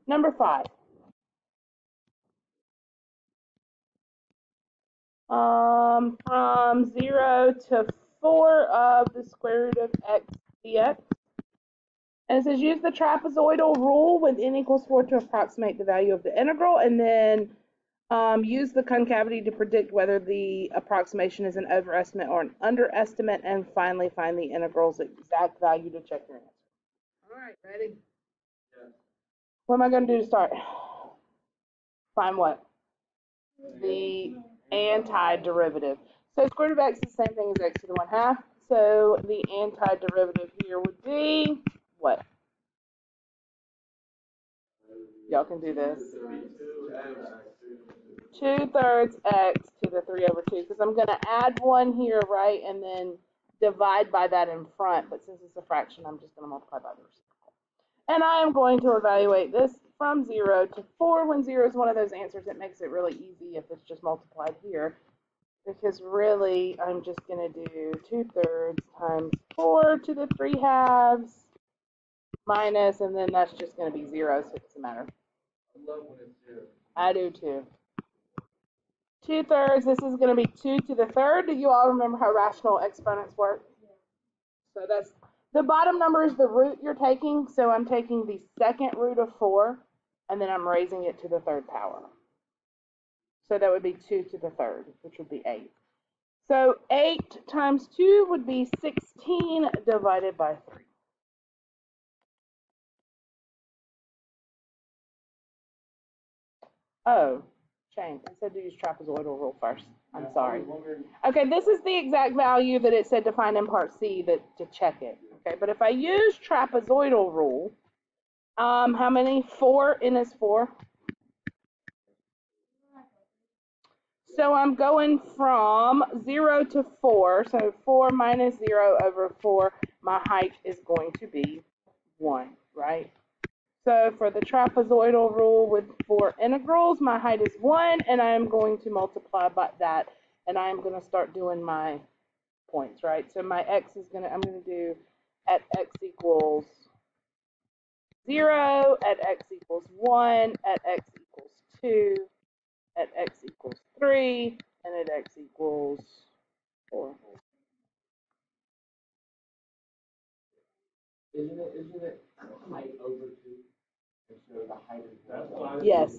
Number 5. From 0 to 4 of the square root of x dx. And it says use the trapezoidal rule with n equals 4 to approximate the value of the integral, and then use the concavity to predict whether the approximation is an overestimate or an underestimate, and finally find the integral's exact value to check your answer. All right, ready? Yeah. What am I going to do to start? Find what? The antiderivative. So square root of x is the same thing as x to the 1/2. So the antiderivative here would be what? Y'all can do this. 2/3 x to the 3/2, because I'm going to add 1 here, right, and then divide by that in front. But since it's a fraction, I'm just going to multiply by the reciprocal. And I am going to evaluate this from 0 to 4. When 0 is one of those answers, it makes it really easy if it's just multiplied here. Because really, I'm just going to do 2/3 times 4 to the 3/2 minus, and then that's just going to be 0, so it doesn't matter. I love when it's 0. I do too. 2/3, this is going to be 2 to the 3rd. Do you all remember how rational exponents work? So that's, the bottom number is the root you're taking, so I'm taking the second root of 4, and then I'm raising it to the 3rd power. So that would be 2 to the 3rd, which would be 8. So 8 times 2 would be 16 divided by 3. Oh, shame. I said to use trapezoidal rule first. I'm sorry. Okay, this is the exact value that it said to find in part C to check it. Okay, but if I use trapezoidal rule, how many? 4, n is 4. So I'm going from 0 to 4. So 4 minus 0 over 4, my height is going to be 1, right? So for the trapezoidal rule with 4 integrals, my height is 1, and I am going to multiply by that, and I am going to start doing my points, right? So my x is going to, I'm going to do at x equals 0, at x equals 1, at x equals 2, at x equals 3, and at x equals 4. Isn't it height over 2? So the height is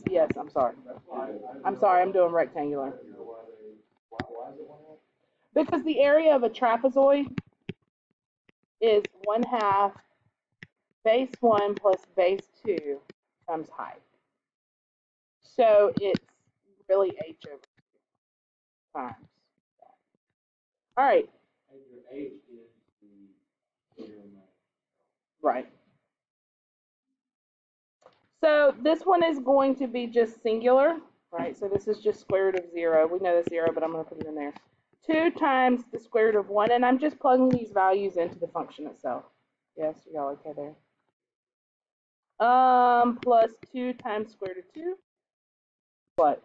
Yes, I'm sorry. I'm sorry, I'm doing rectangular. Why is it 1/2? Because the area of a trapezoid is 1/2 base 1 plus base 2 times height. So it's really h over 2 times that. All right. And your h is the 0. Right. So this one is going to be just singular, right? So this is just square root of 0. We know that's 0, but I'm going to put it in there. 2 times the square root of 1, and I'm just plugging these values into the function itself. Yes, y'all okay there? Plus 2 times square root of 2. What?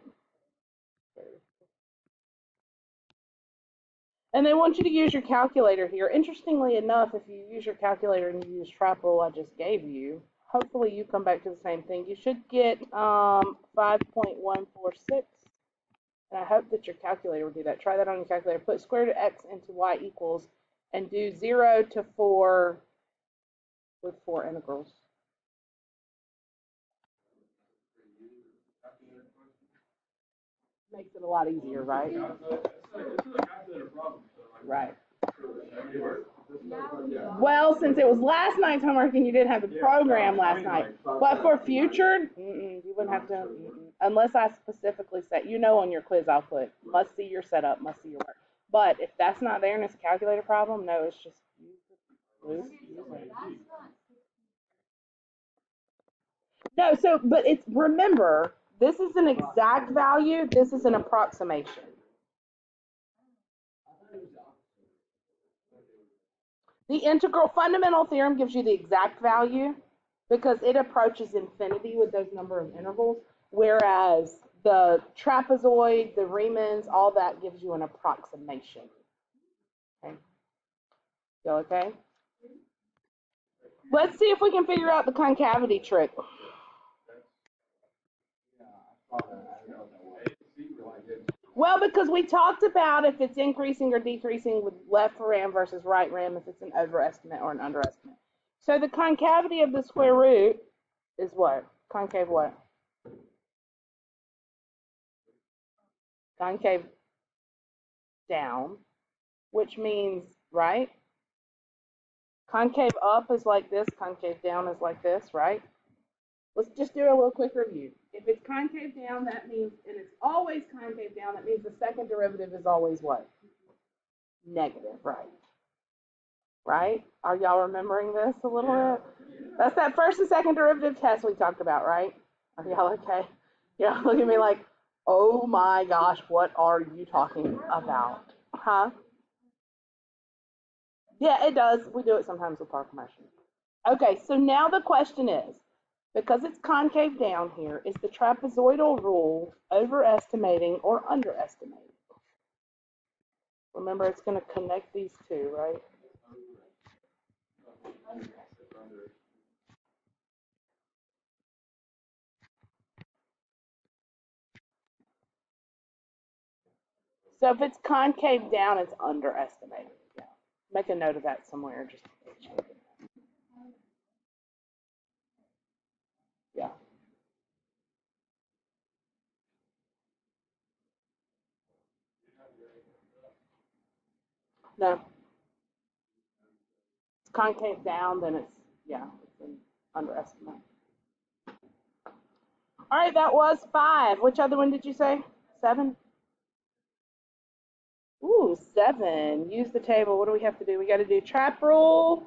And they want you to use your calculator here. Interestingly enough, if you use your calculator and you use trap rule I just gave you, hopefully you come back to the same thing. You should get 5.146. And I hope that your calculator will do that. Try that on your calculator. Put square root of x into y equals, and do 0 to 4 with 4 integrals. Makes it a lot easier, right? Right. Well, since it was last night's homework and you didn't have the program last night, but for future, you wouldn't have to, unless I specifically say, on your quiz I'll put, must see your setup, must see your work. But if that's not there and it's a calculator problem, no, it's just use it. No, so, but it's, remember, this is an exact value, this is an approximation. The integral fundamental theorem gives you the exact value because it approaches infinity with those number of intervals, whereas the trapezoid, the Riemann's, all that gives you an approximation. Okay? Y'all okay? Let's see if we can figure out the concavity trick. Well, because we talked about if it's increasing or decreasing with left rem versus right rem, if it's an overestimate or an underestimate. So the concavity of the square root is what? Concave what? Concave down, which means, right? Concave up is like this, concave down is like this, right? Let's just do a little quick review. If it's concave down, that means, and it's always concave down, that means the second derivative is always what? Negative, right? Right? Are y'all remembering this a little bit? That's that first and second derivative test we talked about, right? Are y'all okay? Y'all look at me like, oh my gosh, what are you talking about? Huh? Yeah, it does. We do it sometimes with power compression. Okay, so now the question is, because it's concave down here, is the trapezoidal rule overestimating or underestimating? Remember, it's going to connect these two, right? So if it's concave down, it's underestimated. Yeah. Make a note of that somewhere. Just yeah. No. It's concave down, then it's an underestimate. All right, that was 5. Which other one did you say? 7? Ooh, 7. Use the table. What do we have to do? We got to do trap rule.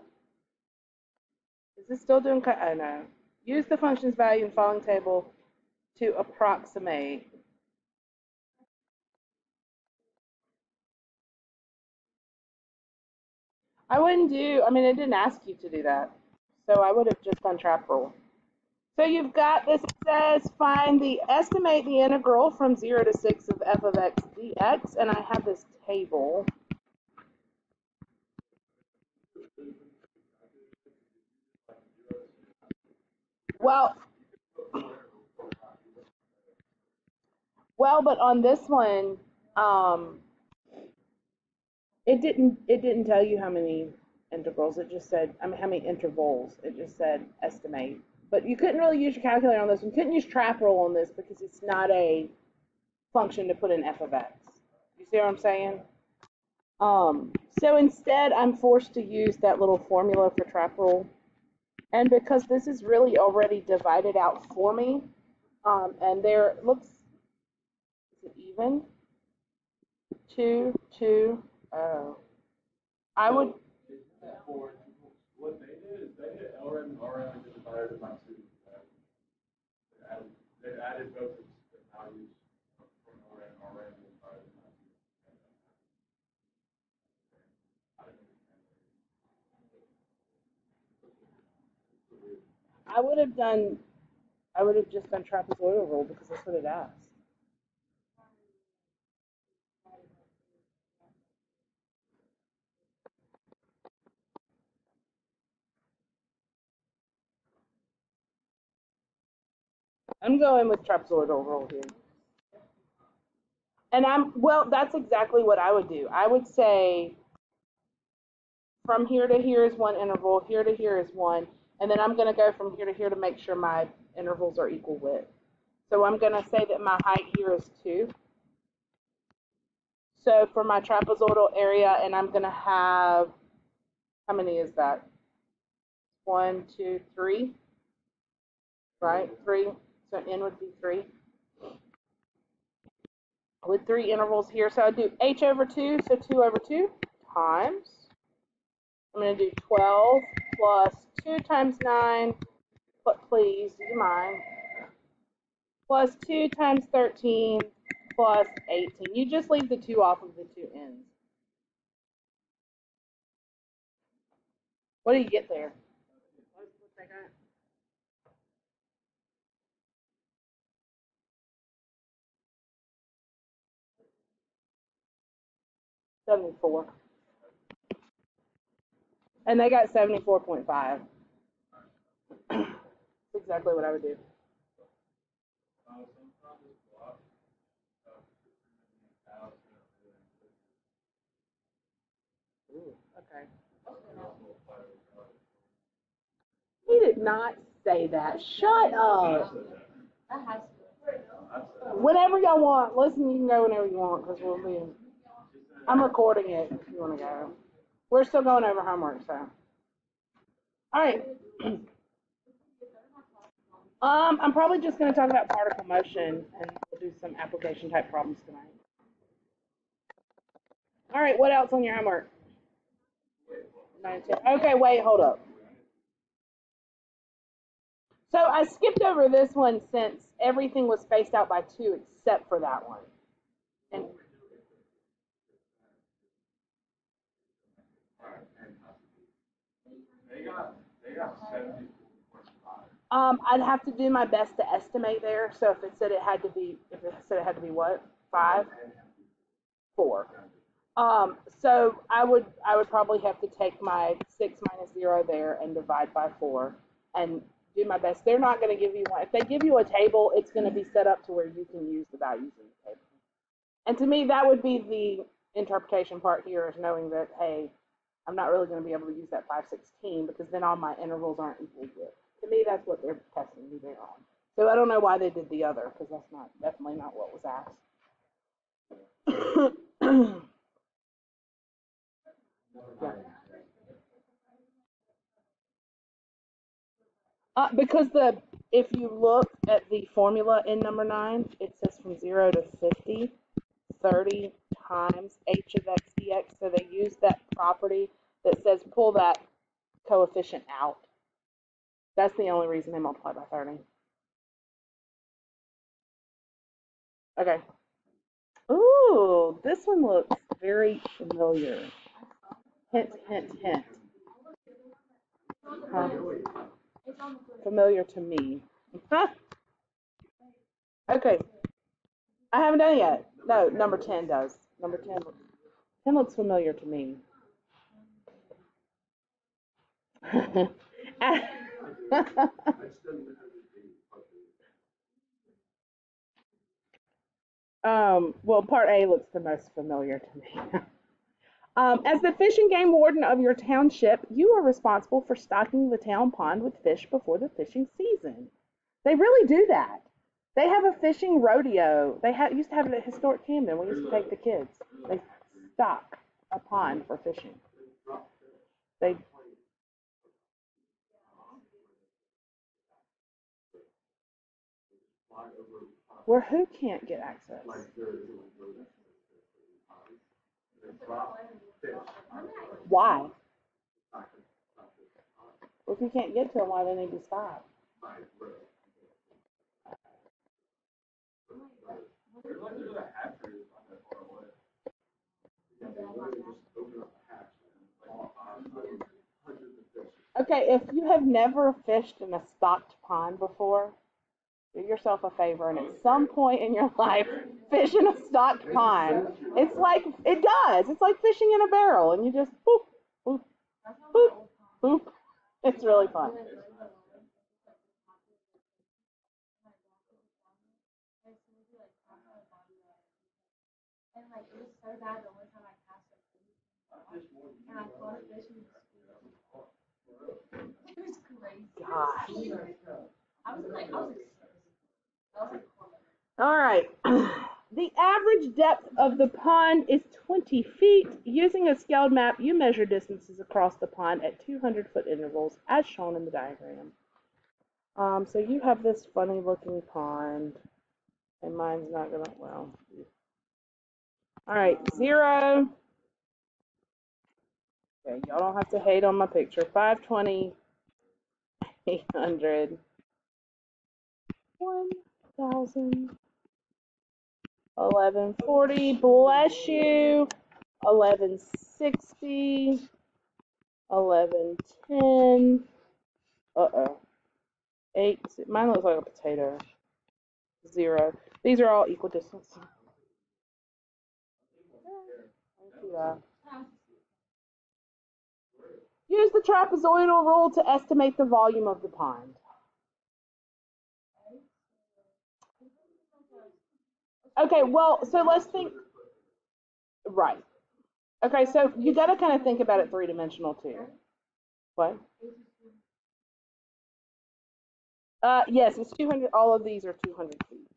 Is this still doing? Oh no. Use the function's value in following table to approximate. I wouldn't do. I mean, it didn't ask you to do that, so I would have just done trap rule. So you've got this. It says estimate the integral from 0 to 6 of f of x dx, and I have this table. Well, but on this one, it didn't tell you how many integrals. It just said, I mean, how many intervals. It just said estimate. But you couldn't really use your calculator on this one. You couldn't use trap rule on this because it's not a function to put in f of x. You see what I'm saying? So instead, I'm forced to use that little formula for trap rule. And because this is really already divided out for me, and there looks, is it even? 2, 2, oh. I would. What they did is they did LRM and RM and divided it by 2. They added both the values from LRM and RM and divided it by 2. I would have just done trapezoidal rule because that's what it asked. I'm going with trapezoidal rule here. And that's exactly what I would do. I would say from here to here is one interval, here to here is one, and then I'm going to go from here to here to make sure my intervals are equal width. So I'm going to say that my height here is 2. So for my trapezoidal area, and I'm going to have, how many is that? 1, 2, 3, right? 3. So n would be 3. With 3 intervals here. So I do h over 2, so 2 over 2 times. I'm going to do 12 plus 2 times 9, but please, do you mind? Plus 2 times 13 plus 18. You just leave the 2 off of the 2 ends. What do you get there? What's that got? 74. And they got 74.5. That's exactly what I would do. He did not say that. Shut up. Whenever y'all want. Listen, you can go whenever you want because we'll be. I'm recording it if you want to go. We're still going over homework, so. All right. I'm probably just going to talk about particle motion, and we'll do some application type problems tonight. All right, what else on your homework? 9, 10. Okay, wait, hold up. So I skipped over this one since everything was spaced out by 2 except for that one. And They got 70. I'd have to do my best to estimate there. So if it said it had to be, what? 5, 4. So I would probably have to take my 6 minus 0 there and divide by 4 and do my best. They're not going to give you one. If they give you a table, it's going to be set up to where you can use the values in the table. And to me, that would be the interpretation part here, is knowing that, hey, I'm not really going to be able to use that 5/16 because then all my intervals aren't equal width. To me, that's what they're testing me there on. So I don't know why they did the other, because that's definitely not what was asked. Because if you look at the formula in number 9, it says from 0 to 50, 30 times h of x dx. So they use that property that says pull that coefficient out. That's the only reason they multiply by 30. Okay. Ooh, this one looks very familiar. Hint, hint, hint. Huh? Familiar to me. Huh? Okay. I haven't done it yet. No, number 10 does. Number 10 looks familiar to me. Well, part A looks the most familiar to me. As the fish and game warden of your township, you are responsible for stocking the town pond with fish before the fishing season. They really do that. They have a fishing rodeo. They used to have it at Historic Camden. We used to take the kids. They stock a pond for fishing. Where who can't get access? Why? Well, if you can't get to them, why do they need to stop? Okay, if you have never fished in a stocked pond before, do yourself a favor and at some point in your life, fish in a stocked pond. It's like, it does. It's like fishing in a barrel and you just boop, boop, boop, boop. It's really fun. And like it was so bad the one time I cast a fish and I caught a fish in the school. It was crazy. Gosh. I was like All right. The average depth of the pond is 20 feet. Using a scaled map, you measure distances across the pond at 200-foot intervals, as shown in the diagram. So you have this funny looking pond, and mine's not gonna, well. All right, 0. Okay, y'all don't have to hate on my picture. 520, 800, 1,000, 1140. Bless you. 1160. 1110. Uh-oh. 8. Mine looks like a potato. 0. These are all equal distance. Use the trapezoidal rule to estimate the volume of the pond. Okay, well, so let's think. Right. Okay, so you got to kind of think about it three-dimensional too. What? Yes, it's 200. All of these are 200 feet.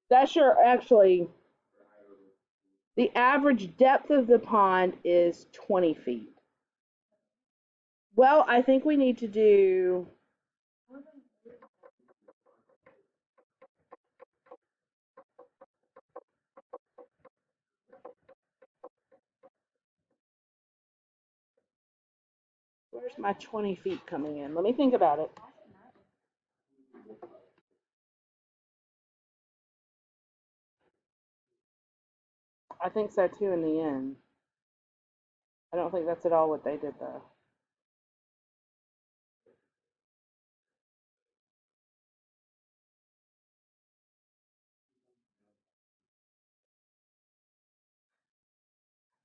That's your, actually, the average depth of the pond is 20 feet. Well, I think we need to do, where's my 20 feet coming in? Let me think about it. I think so too in the end. I don't think that's at all what they did though.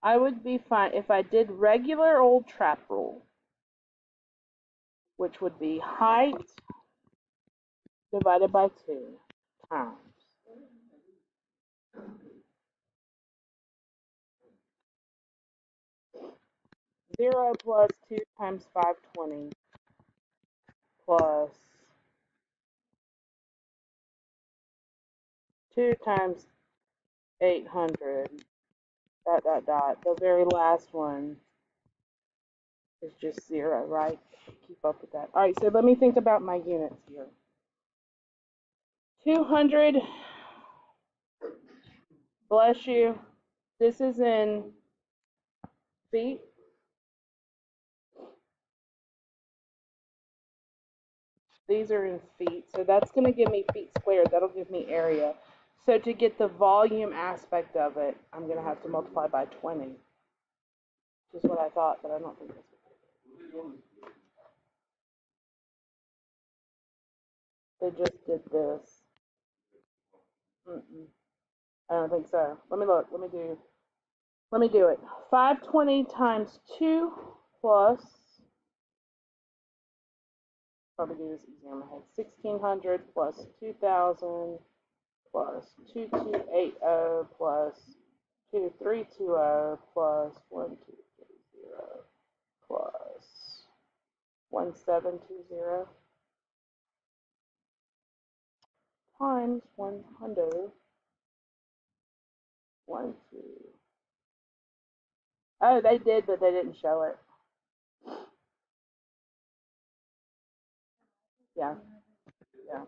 I would be fine if I did regular old trap rule, which would be height divided by 2 times 0 plus 2 times 520 plus 2 times 800, dot, dot, dot. The very last one is just 0, right? Keep up with that. All right, so let me think about my units here. 200, bless you. This is in feet. These are in feet, so that's going to give me feet squared. That'll give me area. So to get the volume aspect of it, I'm going to have to multiply by 20, which is what I thought, but I don't think that's what they just did this. I don't think so. Let me look. Let me do it. 520 times 2 plus, probably do this easier in my head, 1600 plus 2000 plus 2280 plus 2320 plus 1230 plus 1720 times 100. 1, 2. Oh, they did, but they didn't show it. Yeah. Yeah.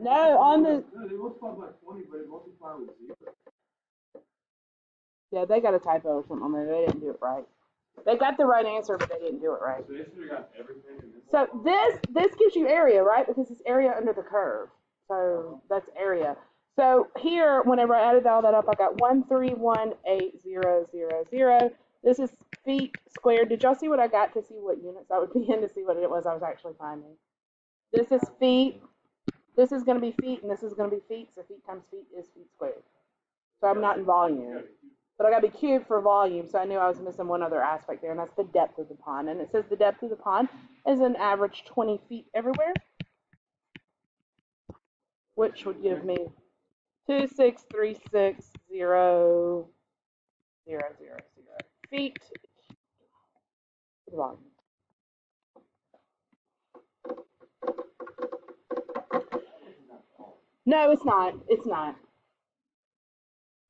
No, on the. No, they multiply by 20, but it multiplied with 0. Yeah, they got a typo or something on there. They didn't do it right. They got the right answer, but they didn't do it right. So they should have got everything. So this gives you area, right? Because it's area under the curve. So that's area. So here, whenever I added all that up, I got 1318000. This is feet squared. Did y'all see what I got to see what units I would be in to see what it was I was actually finding? This is feet. This is going to be feet, and this is going to be feet. So feet times feet is feet squared. So I'm not in volume. But I got to be cubed for volume, so I knew I was missing one other aspect there, and that's the depth of the pond. And it says the depth of the pond is an average 20 feet everywhere, which would give me 2636000 feet volume. No, it's not. It's not.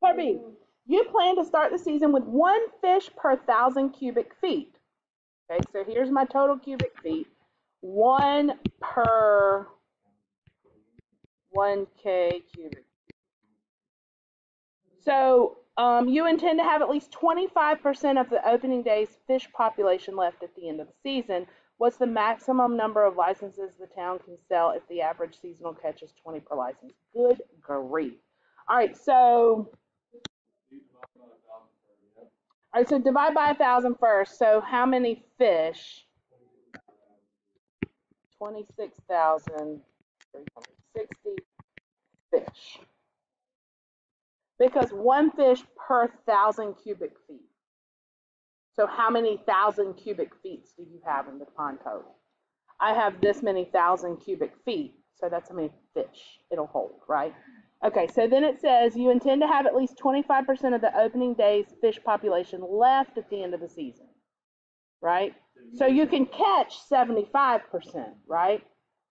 Part B. You plan to start the season with 1 fish per 1,000 cubic feet. Okay, so here's my total cubic feet. 1 per 1K cubic. So you intend to have at least 25% of the opening day's fish population left at the end of the season. What's the maximum number of licenses the town can sell if the average seasonal catch is 20 per license? Good grief. All right, so divide by 1,000 first. So how many fish? 26,360 fish. Because 1 fish per 1,000 cubic feet. So how many 1,000 cubic feet do you have in the pond total? I have this many 1,000 cubic feet. So that's how many fish it'll hold, right? Okay, so then it says you intend to have at least 25% of the opening day's fish population left at the end of the season, right? So you can catch 75%, right?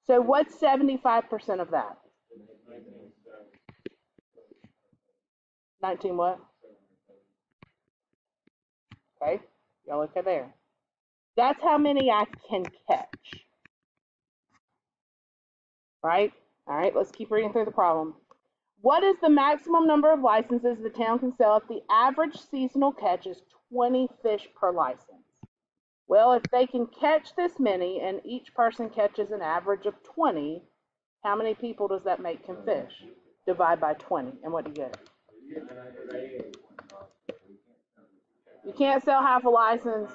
So what's 75% of that? 19 what? Okay, y'all look at there. That's how many I can catch, right? All right, let's keep reading through the problem. What is the maximum number of licenses the town can sell if the average seasonal catch is 20 fish per license? Well, if they can catch this many and each person catches an average of 20, how many people does that make can fish? Divide by 20, and what do you get? You can't sell half a license,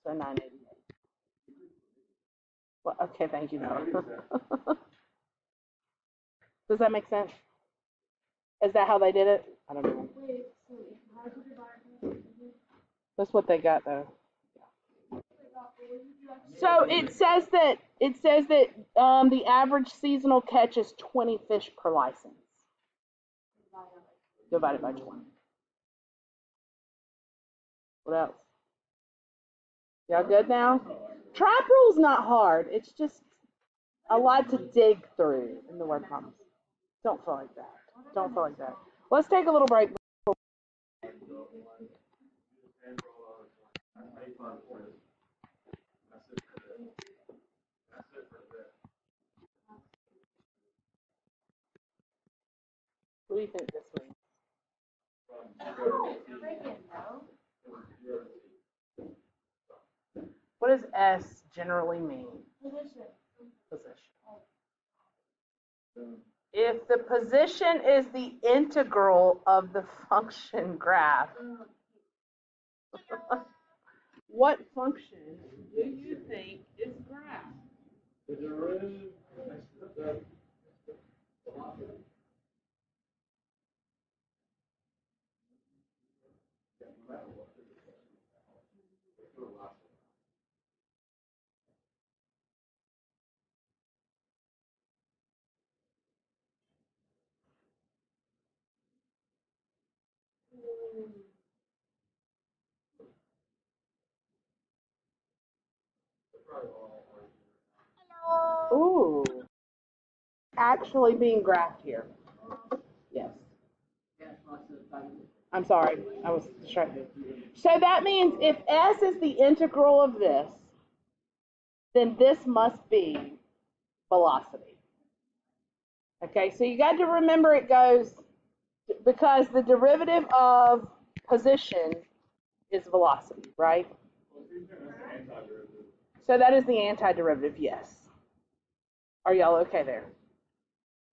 so 988. Well, okay, thank you, Noah. Does that make sense? Is that how they did it? I don't know. That's what they got, though. So it says that the average seasonal catch is 20 fish per license, divided by 20. What else? Y'all good now? Trap rule's not hard. It's just a lot to dig through in the word promise. Don't feel like that. Don't feel like that. Let's take a little break. What do you think this means? What does S generally mean? Position. If the position is the integral of the function graph, what function do you think is graph? The derivative, the velocity. Ooh, actually being graphed here. Yes. I'm sorry, I was distracted. So that means if S is the integral of this, then this must be velocity. Okay, so you got to remember it goes, because the derivative of position is velocity, right? So that is the antiderivative, yes. Are y'all okay there?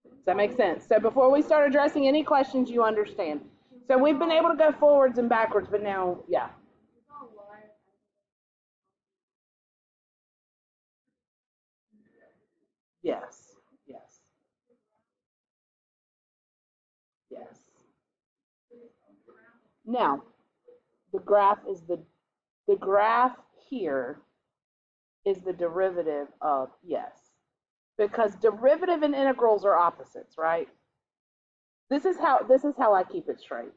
Does that make sense? So before we start addressing any questions, you understand. So we've been able to go forwards and backwards, but now, yeah. Yes, yes, yes. Now, the graph here is the derivative of yes. Because derivative and integrals are opposites, right? This is how I keep it straight.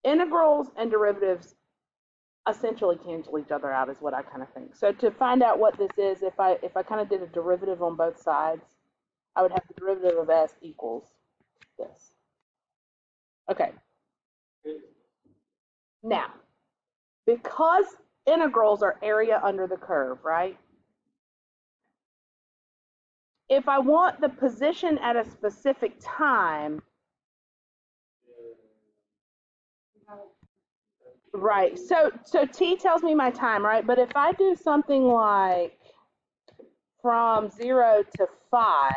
Integrals and derivatives essentially cancel each other out is what I kind of think. So to find out what this is, if I kind of did a derivative on both sides, I would have the derivative of s equals this. Okay. Now, because integrals are area under the curve, right? If I want the position at a specific time, right, so t tells me my time, right? But if I do something like from 0 to 5,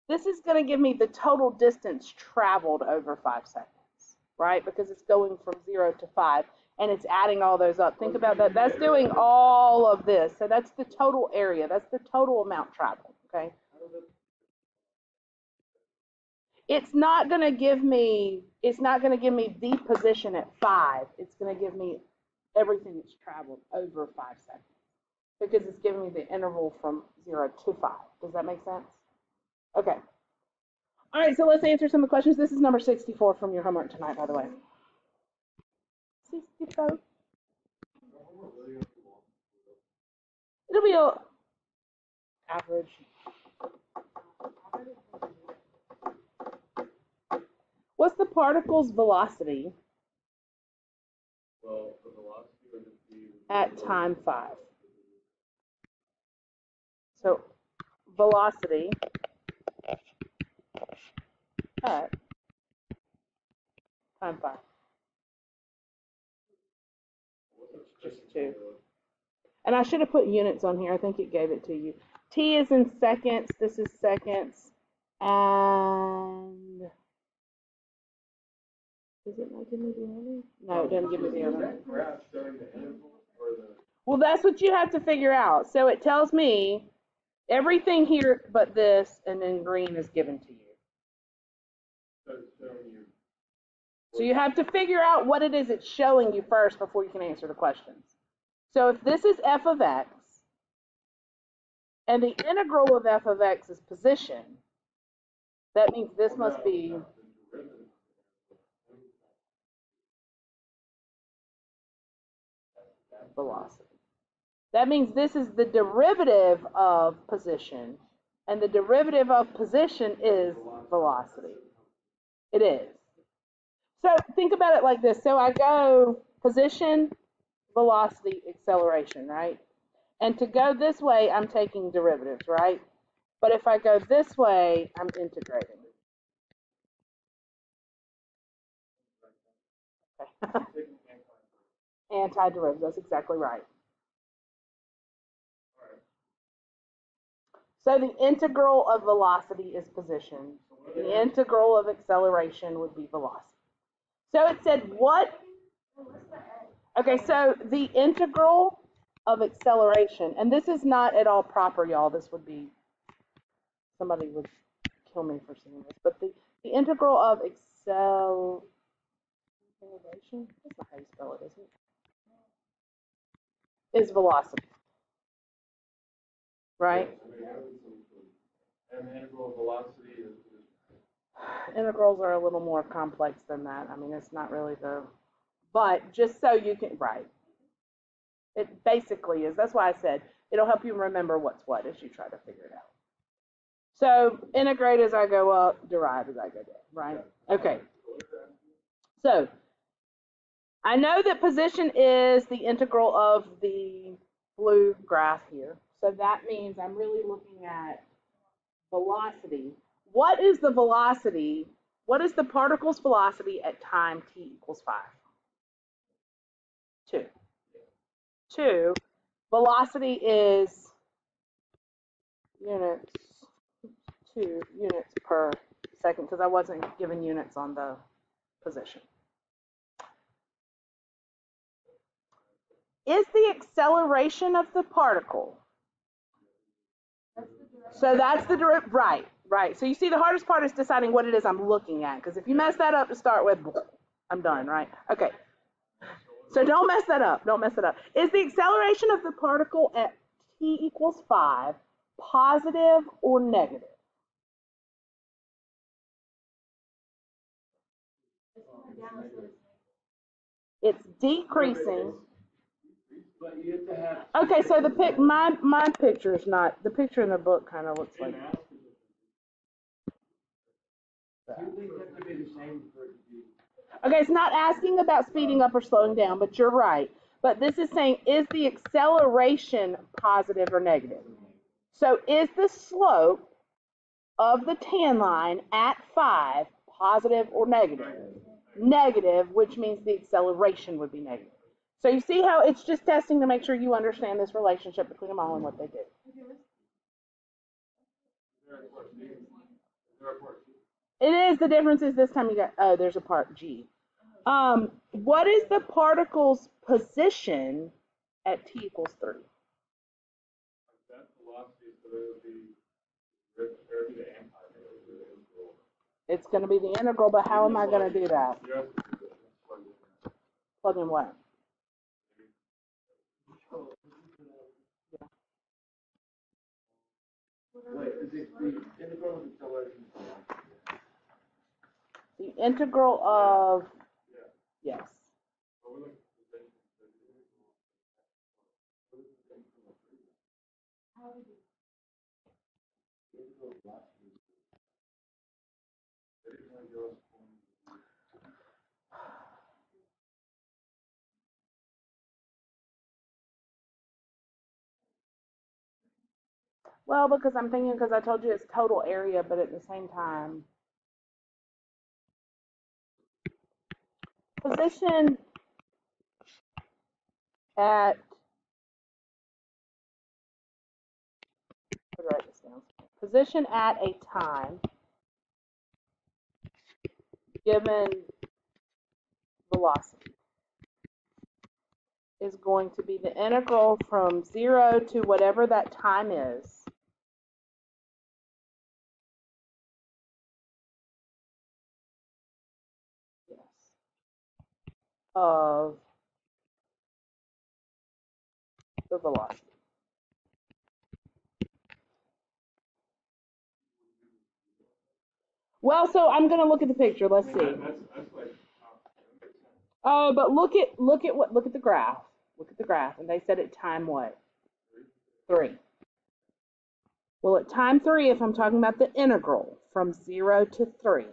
this is going to give me the total distance traveled over 5 seconds, right? Because it's going from 0 to 5, and it's adding all those up. Think about that. That's doing all of this. So that's the total area. That's the total amount traveled, okay? It's not going to give me the position at 5. It's going to give me everything that's traveled over 5 seconds because it's giving me the interval from 0 to 5. Does that make sense? Okay. All right, so let's answer some of the questions. This is number 64 from your homework tonight, by the way. 64. be a average. What's the particle's velocity Well, the velocity would just be at time 5? So velocity at time 5. It's just 2. And I should have put units on here. I think it gave it to you. T is in seconds. This is seconds. And does it not give me the other? No, it doesn't give me the other. graph showing the interval or the. Well, that's what you have to figure out. So it tells me everything here but this, and then green is given to you. So it's showing you. So you have to figure out what it is it's showing you first before you can answer the questions. So if this is f of x, and the integral of f of x is position, that means this must be velocity. That means this is the derivative of position, and the derivative of position is velocity. It is. So think about it like this. So I go position, velocity, acceleration, right? And to go this way, I'm taking derivatives, right? But if I go this way, I'm integrating. Okay. Antiderivative, that's exactly right. So the integral of velocity is position. The integral of acceleration would be velocity. So it said what? Okay, so the integral of acceleration, and this is not at all proper, y'all. This would be, somebody would kill me for saying this, but the integral of acceleration, that's not how you spell it, is it? Is velocity. Right? And the integral of velocity is. Integrals are a little more complex than that. I mean, it's not really the, but just so you can, right. It basically is. That's why I said it'll help you remember what's what as you try to figure it out. So integrate as I go up, derive as I go down, right? Okay. So I know that position is the integral of the blue graph here. So that means I'm really looking at velocity. What is the velocity? What is the particle's velocity at time t equals 5? 2. 2. Velocity is units, 2 units per second, because I wasn't given units on the position. Is the acceleration of the particle? So that's the derivative, right, right. So you see the hardest part is deciding what it is I'm looking at, because if you mess that up to start with, I'm done, right? Okay. So don't mess that up, don't mess it up. Is the acceleration of the particle at t equals 5 positive or negative? It's decreasing. But you have to have. Okay, so the my picture is not, the picture in the book kind of looks like that. Okay, it's not asking about speeding up or slowing down, but you're right. But this is saying, is the acceleration positive or negative? So is the slope of the tan line at 5 positive or negative? Negative, which means the acceleration would be negative. So you see how it's just testing to make sure you understand this relationship between them all and what they do. It is. The difference is this time you got, oh, there's a part G. What is the particle's position at t equals 3? That's velocity, so it would be the It's going to be the integral, but how am I going to do that? Plug in what? Wait, is it the integral of acceleration? The integral of, yes. Well, because I'm thinking, because I told you it's total area, but at the same time, position at, write this down. Position at a time given velocity is going to be the integral from 0 to whatever that time is. Yes. Of the velocity. Well, so I'm going to look at the picture. Let's see. Oh, but look at the graph. Look at the graph, and they said at time what? 3. Well, at time 3, if I'm talking about the integral from 0 to 3,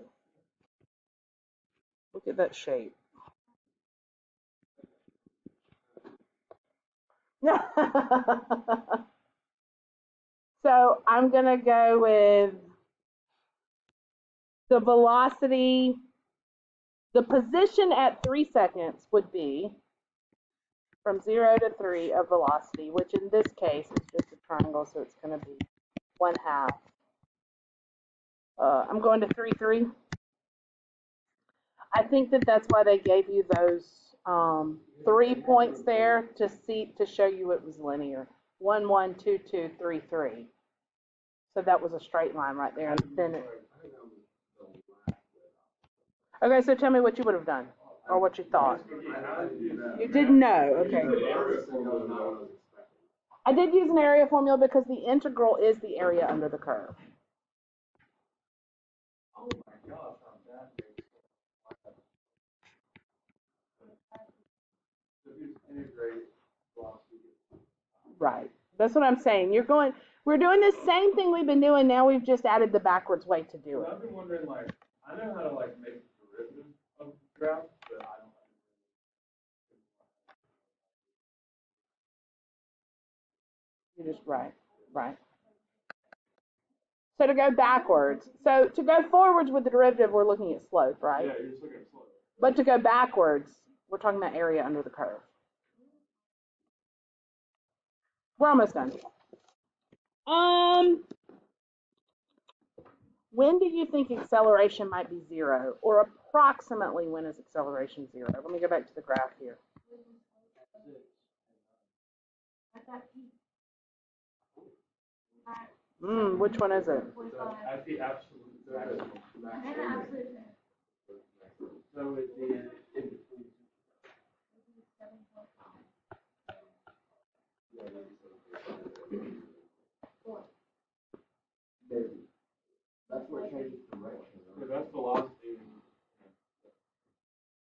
look at that shape. So I'm going to go with the velocity. The position at 3 seconds would be from 0 to 3 of velocity, which in this case is just a triangle, so it's going to be 1/2. I'm going to 3, 3. I think that's why they gave you those 3 points there to show you it was linear. 1, 1, 2, 2, 3, 3. So that was a straight line right there. And then okay, so tell me what you would have done or what you thought. You didn't know. Okay. I did use an area formula because the integral is the area under the curve. Oh my gosh, that makes integrate velocity. Right. That's what I'm saying. We're doing the same thing we've been doing. Now we've just added the backwards way to do it. I've been wondering, like, I know how to like make derivatives of graphs, but I don't You just right. So to go backwards, so to go forwards with the derivative, we're looking at slope, right? Yeah, you're just looking at slope. But to go backwards, we're talking about area under the curve. We're almost done. When do you think acceleration might be 0, or approximately when is acceleration 0? Let me go back to the graph here. Which one is it? At the absolute maximum. So it's in between. That's what changes direction. So that's velocity.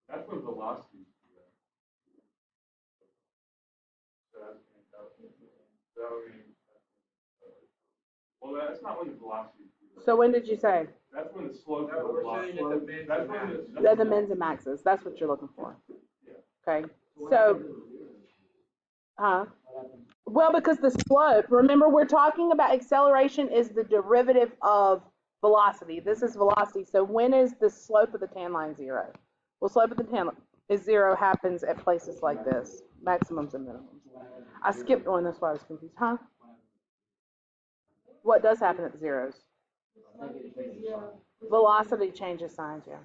That's when velocity. So that's well, that's not when the velocity. So when did you say? That's when the slope of the velocity. That's when the mins and maxes. That's what you're looking for. Yeah. Okay. So, well, because the slope, remember we're talking about acceleration is the derivative of velocity. This is velocity. So when is the slope of the tan line 0? Well, slope of the tan line is 0 happens at places like this, maximums and minimums. I skipped one, that's why I was confused. What does happen at the zeros? Velocity changes signs, yeah.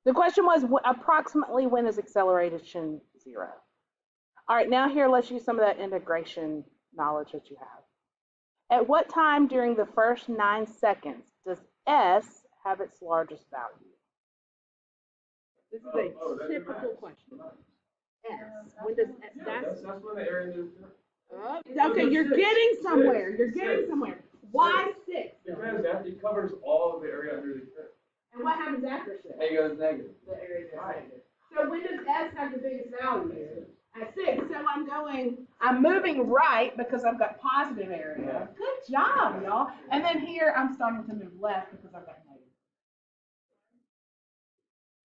The question was approximately when is acceleration 0? All right, now here let's use some of that integration knowledge that you have. At what time during the first 9 seconds does S have its largest value? This is a typical question. S. When does S? That's when the area is. Okay, you're getting somewhere. Why 6? Because it covers all of the area under the curve. And what happens after 6? It goes negative. The area goes negative. So when does S have the biggest value? At 6. So I'm I'm moving right because I've got positive area. Good job, y'all. And then here I'm starting to move left because I've got negative.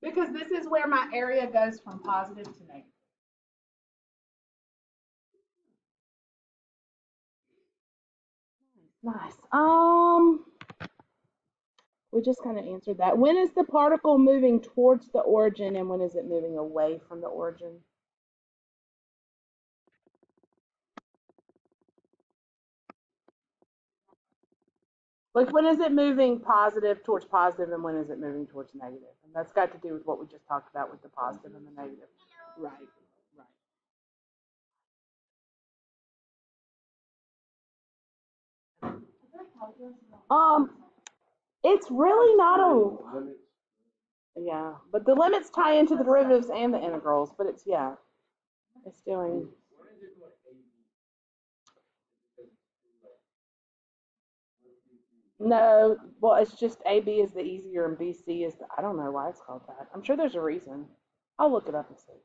Because this is where my area goes from positive to negative. Nice. We just kind of answered that. When is the particle moving towards the origin and when is it moving away from the origin? Like when is it moving positive towards positive and when is it moving towards negative? And that's got to do with what we just talked about with the positive and the negative. Right, right. It's really not a, yeah, but the limits tie into the derivatives and the integrals, but it's, yeah, it's doing. No, well, it's just AB is the easier and BC is the, I don't know why it's called that. I'm sure there's a reason. I'll look it up and see.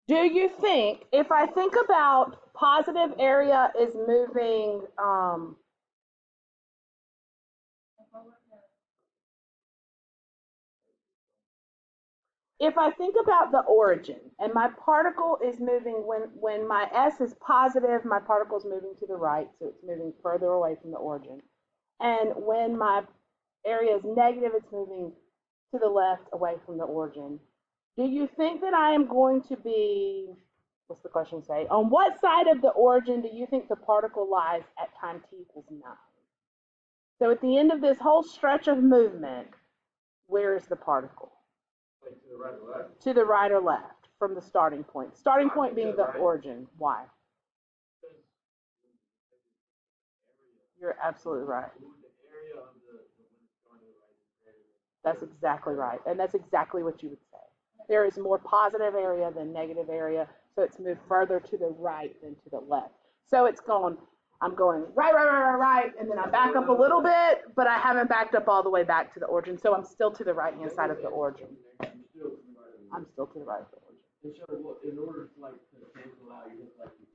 Do you think, if I think about positive area is moving, if I think about the origin and my particle is moving, when my S is positive, my particle is moving to the right, so it's moving further away from the origin. And when my area is negative, it's moving to the left away from the origin. Do you think that I am going to be, what's the question say? On what side of the origin do you think the particle lies at time t equals 9? So at the end of this whole stretch of movement, where is the particle? Like to the right or left? To the right or left from the starting point. Starting point being the origin. Why? You're absolutely right. That's exactly right. And that's exactly what you would say. There is more positive area than negative area, so it's moved further to the right than to the left. So it's going, I'm going right, and then I back up a little bit, but I haven't backed up all the way back to the origin, so I'm still to the right-hand side of the origin. I'm still to the right of the origin. And so, in order to like to cancel out, you have to like